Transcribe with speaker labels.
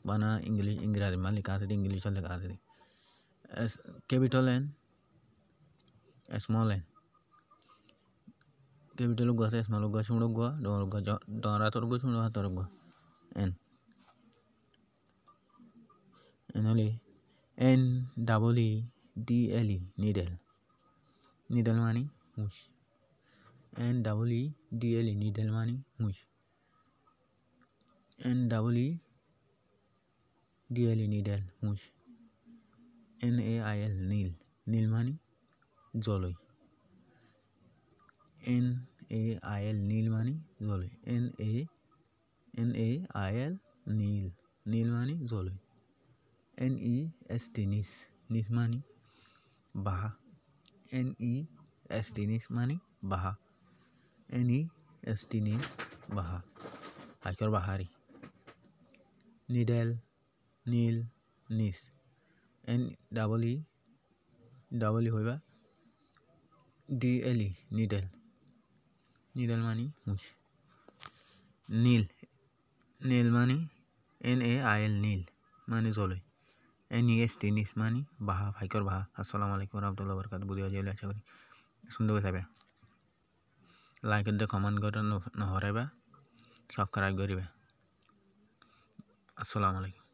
Speaker 1: বানা ইংরাজি মানে লেখা আছে ইংলিশে লেখা আছে S capital N small N capital গো আছে স্মল গো সুড়ো গো ডরা তোর গো সুড়ো হাতর গো এন হলে N double E D L E needle needle মানে মুছ N double E D L E needle মানে মুছ N double E D L E needle মুছ N A I L nail nail মানে জলই এন এ আই এল নীল মানে জলই N A I L nail nail মানে জলই এন ই এস টি নিস নিস মানে বাহা এন ই এস টি নিস মানে বাহা এন ই এস টি নিস বাহা হাইকর বাহারি নিডেল নীল নিস এন ডাবল ই হইবা D L E needle needle মানে মুছ নীল নীল মানে এন এ আই এল নীল মানে জলই এন ই এস টি নিস মানে বাহা হাইকর বাহা আসসালামু আলাইকুম রহমতুল্লাহ বরকাত বুঝিয়া যাইলে আশা করি সুন্দর থাকবে লাইক দিয়ে কমেন্ট করে নহরাইবা সাবস্ক্রাইব করিবা আসসালামু আলাইকুম।